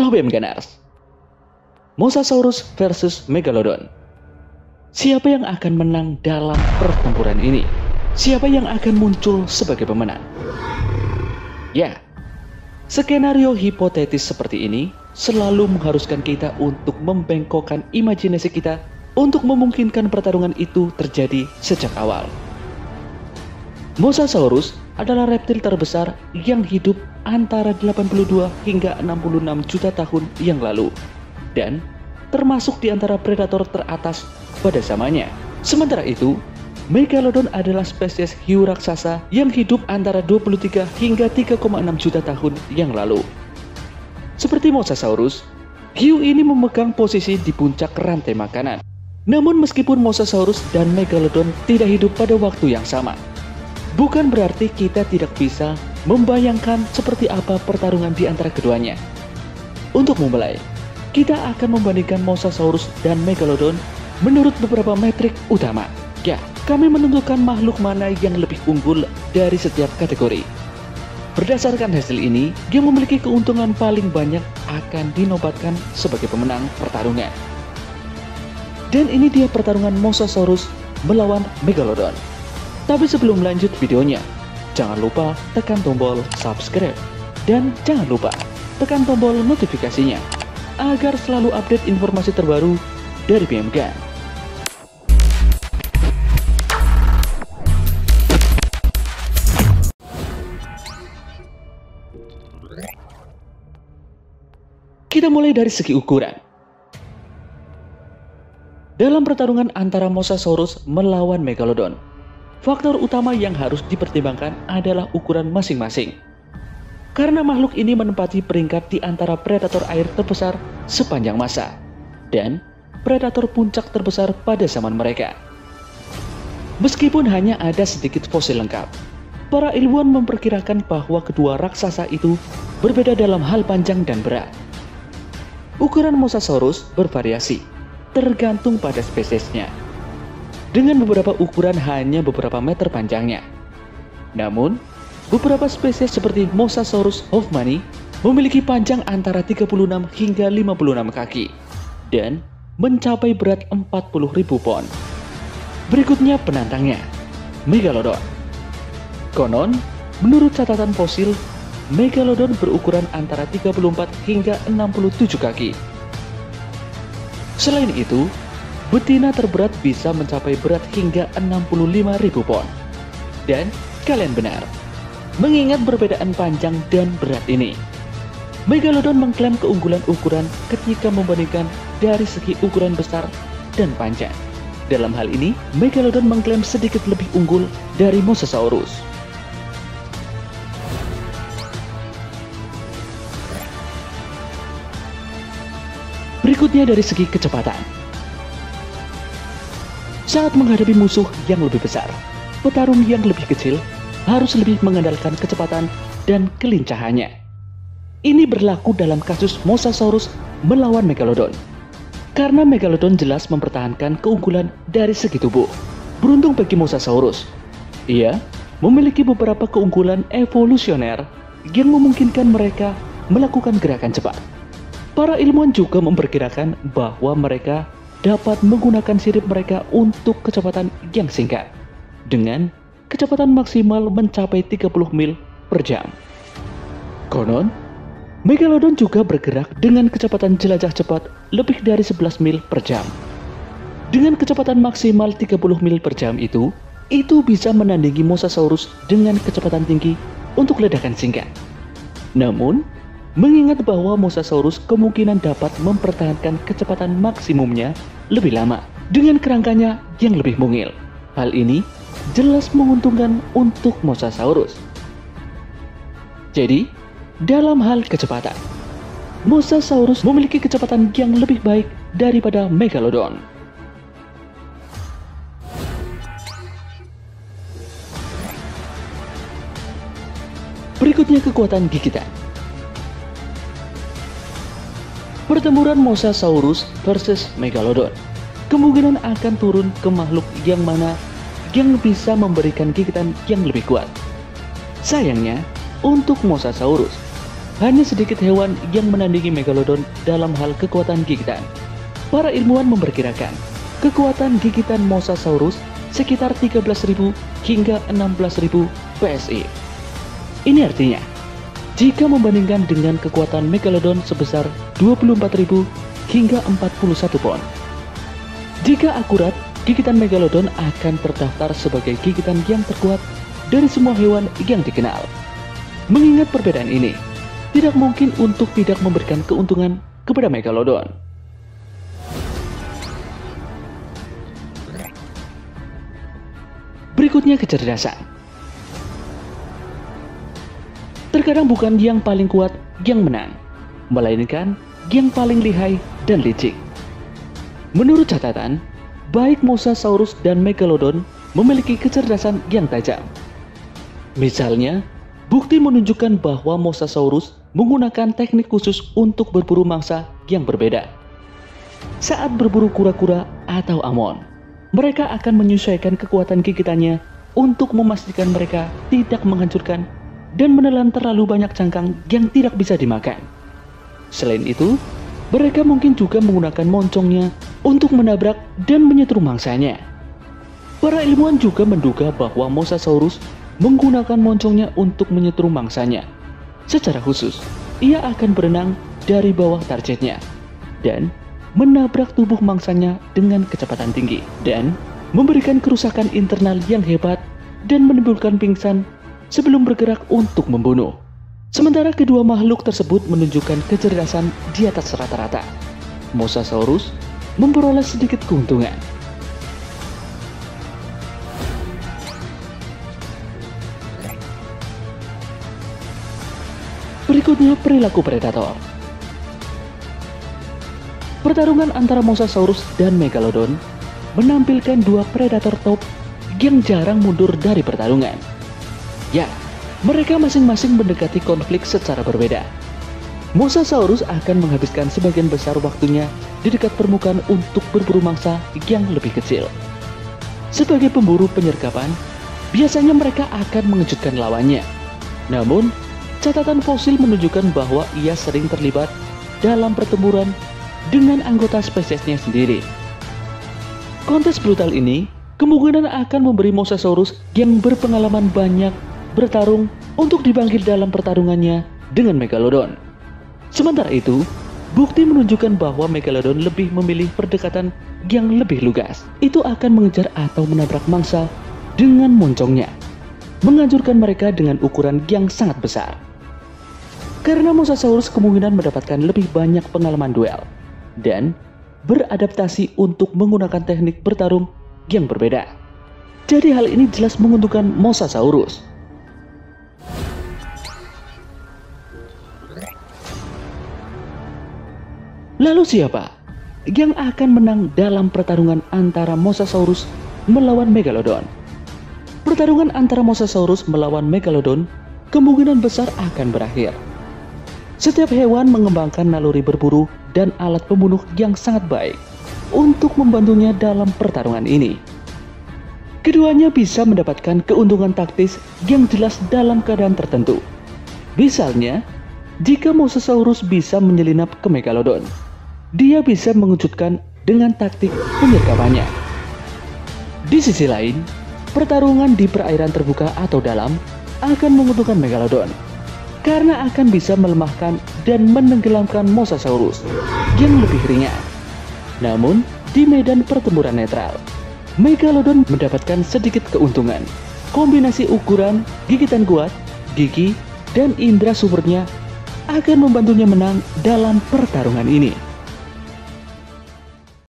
Halo BMGaners, Mosasaurus versus Megalodon. Siapa yang akan menang dalam pertempuran ini? Siapa yang akan muncul sebagai pemenang? Ya, skenario hipotetis seperti ini selalu mengharuskan kita untuk membengkokkan imajinasi kita untuk memungkinkan pertarungan itu terjadi sejak awal. Mosasaurus adalah reptil terbesar yang hidup antara 82 hingga 66 juta tahun yang lalu dan termasuk di antara predator teratas pada zamannya. Sementara itu, Megalodon adalah spesies hiu raksasa yang hidup antara 23 hingga 3,6 juta tahun yang lalu. Seperti Mosasaurus, hiu ini memegang posisi di puncak rantai makanan. Namun meskipun Mosasaurus dan Megalodon tidak hidup pada waktu yang sama, bukan berarti kita tidak bisa membayangkan seperti apa pertarungan di antara keduanya. Untuk memulai, kita akan membandingkan Mosasaurus dan Megalodon menurut beberapa metrik utama. Ya, kami menentukan makhluk mana yang lebih unggul dari setiap kategori. Berdasarkan hasil ini, yang memiliki keuntungan paling banyak akan dinobatkan sebagai pemenang pertarungan. Dan ini dia pertarungan Mosasaurus melawan Megalodon. Tapi sebelum lanjut videonya, jangan lupa tekan tombol subscribe dan jangan lupa tekan tombol notifikasinya agar selalu update informasi terbaru dari BMGan. Kita mulai dari segi ukuran. Dalam pertarungan antara Mosasaurus melawan Megalodon, faktor utama yang harus dipertimbangkan adalah ukuran masing-masing. Karena makhluk ini menempati peringkat di antara predator air terbesar sepanjang masa dan predator puncak terbesar pada zaman mereka. Meskipun hanya ada sedikit fosil lengkap, para ilmuwan memperkirakan bahwa kedua raksasa itu berbeda dalam hal panjang dan berat. Ukuran Mosasaurus bervariasi, tergantung pada spesiesnya, dengan beberapa ukuran hanya beberapa meter panjangnya. Namun, beberapa spesies seperti Mosasaurus hoffmanni memiliki panjang antara 36 hingga 56 kaki dan mencapai berat 40.000 pon. Berikutnya penantangnya, Megalodon. Konon, menurut catatan fosil, Megalodon berukuran antara 34 hingga 67 kaki. Selain itu, betina terberat bisa mencapai berat hingga 65.000 pon. Dan kalian benar, mengingat perbedaan panjang dan berat ini, Megalodon mengklaim keunggulan ukuran ketika membandingkan dari segi ukuran besar dan panjang. Dalam hal ini, Megalodon mengklaim sedikit lebih unggul dari Mosasaurus. Berikutnya dari segi kecepatan. Saat menghadapi musuh yang lebih besar, petarung yang lebih kecil harus lebih mengandalkan kecepatan dan kelincahannya. Ini berlaku dalam kasus Mosasaurus melawan Megalodon. Karena Megalodon jelas mempertahankan keunggulan dari segi tubuh. Beruntung bagi Mosasaurus, ia memiliki beberapa keunggulan evolusioner yang memungkinkan mereka melakukan gerakan cepat. Para ilmuwan juga memperkirakan bahwa mereka dapat menggunakan sirip mereka untuk kecepatan yang singkat, dengan kecepatan maksimal mencapai 30 mil per jam. Konon, Megalodon juga bergerak dengan kecepatan jelajah cepat lebih dari 11 mil per jam. Dengan kecepatan maksimal 30 mil per jam itu bisa menandingi Mosasaurus dengan kecepatan tinggi untuk ledakan singkat. Namun, mengingat bahwa Mosasaurus kemungkinan dapat mempertahankan kecepatan maksimumnya lebih lama dengan kerangkanya yang lebih mungil. Hal ini jelas menguntungkan untuk Mosasaurus. Jadi, dalam hal kecepatan, Mosasaurus memiliki kecepatan yang lebih baik daripada Megalodon. Berikutnya kekuatan gigitan. Pertempuran Mosasaurus versus Megalodon kemungkinan akan turun ke makhluk yang mana yang bisa memberikan gigitan yang lebih kuat. Sayangnya, untuk Mosasaurus, hanya sedikit hewan yang menandingi Megalodon dalam hal kekuatan gigitan. Para ilmuwan memperkirakan kekuatan gigitan Mosasaurus sekitar 13.000 hingga 16.000 PSI. Ini artinya, jika membandingkan dengan kekuatan Megalodon sebesar 24.000 hingga 41 pon. Jika akurat, gigitan Megalodon akan terdaftar sebagai gigitan yang terkuat dari semua hewan yang dikenal. Mengingat perbedaan ini, tidak mungkin untuk tidak memberikan keuntungan kepada Megalodon. Berikutnya kecerdasan. Terkadang bukan yang paling kuat yang menang, melainkan yang paling lihai dan licik. Menurut catatan, baik Mosasaurus dan Megalodon memiliki kecerdasan yang tajam. Misalnya, bukti menunjukkan bahwa Mosasaurus menggunakan teknik khusus untuk berburu mangsa yang berbeda. Saat berburu kura-kura atau amon, mereka akan menyesuaikan kekuatan gigitannya untuk memastikan mereka tidak menghancurkan dan menelan terlalu banyak cangkang yang tidak bisa dimakan. Selain itu, mereka mungkin juga menggunakan moncongnya untuk menabrak dan menyetrum mangsanya. Para ilmuwan juga menduga bahwa Mosasaurus menggunakan moncongnya untuk menyetrum mangsanya. Secara khusus, ia akan berenang dari bawah targetnya dan menabrak tubuh mangsanya dengan kecepatan tinggi dan memberikan kerusakan internal yang hebat dan menimbulkan pingsan sebelum bergerak untuk membunuh. Sementara kedua makhluk tersebut menunjukkan kecerdasan di atas rata-rata, Mosasaurus memperoleh sedikit keuntungan. Berikutnya perilaku predator. Pertarungan antara Mosasaurus dan Megalodon menampilkan dua predator top yang jarang mundur dari pertarungan. Ya, mereka masing-masing mendekati konflik secara berbeda. Mosasaurus akan menghabiskan sebagian besar waktunya di dekat permukaan untuk berburu mangsa yang lebih kecil. Sebagai pemburu penyergapan, biasanya mereka akan mengejutkan lawannya. Namun, catatan fosil menunjukkan bahwa ia sering terlibat dalam pertempuran dengan anggota spesiesnya sendiri. Kontes brutal ini kemungkinan akan memberi Mosasaurus yang berpengalaman banyak bertarung untuk dipanggil dalam pertarungannya dengan Megalodon. Sementara itu, bukti menunjukkan bahwa Megalodon lebih memilih pendekatan yang lebih lugas. Itu akan mengejar atau menabrak mangsa dengan moncongnya, menghancurkan mereka dengan ukuran yang sangat besar. Karena Mosasaurus kemungkinan mendapatkan lebih banyak pengalaman duel dan beradaptasi untuk menggunakan teknik bertarung yang berbeda. Jadi hal ini jelas menguntungkan Mosasaurus. Lalu siapa yang akan menang dalam pertarungan antara Mosasaurus melawan Megalodon? Pertarungan antara Mosasaurus melawan Megalodon kemungkinan besar akan berakhir. Setiap hewan mengembangkan naluri berburu dan alat pembunuh yang sangat baik untuk membantunya dalam pertarungan ini. Keduanya bisa mendapatkan keuntungan taktis yang jelas dalam keadaan tertentu. Misalnya, jika Mosasaurus bisa menyelinap ke Megalodon, dia bisa mengejutkan dengan taktik penyergapannya. Di sisi lain, pertarungan di perairan terbuka atau dalam akan menguntungkan Megalodon karena akan bisa melemahkan dan menenggelamkan Mosasaurus yang lebih ringan. Namun, di medan pertempuran netral, Megalodon mendapatkan sedikit keuntungan. Kombinasi ukuran, gigitan kuat, gigi, dan indera sumbernya akan membantunya menang dalam pertarungan ini.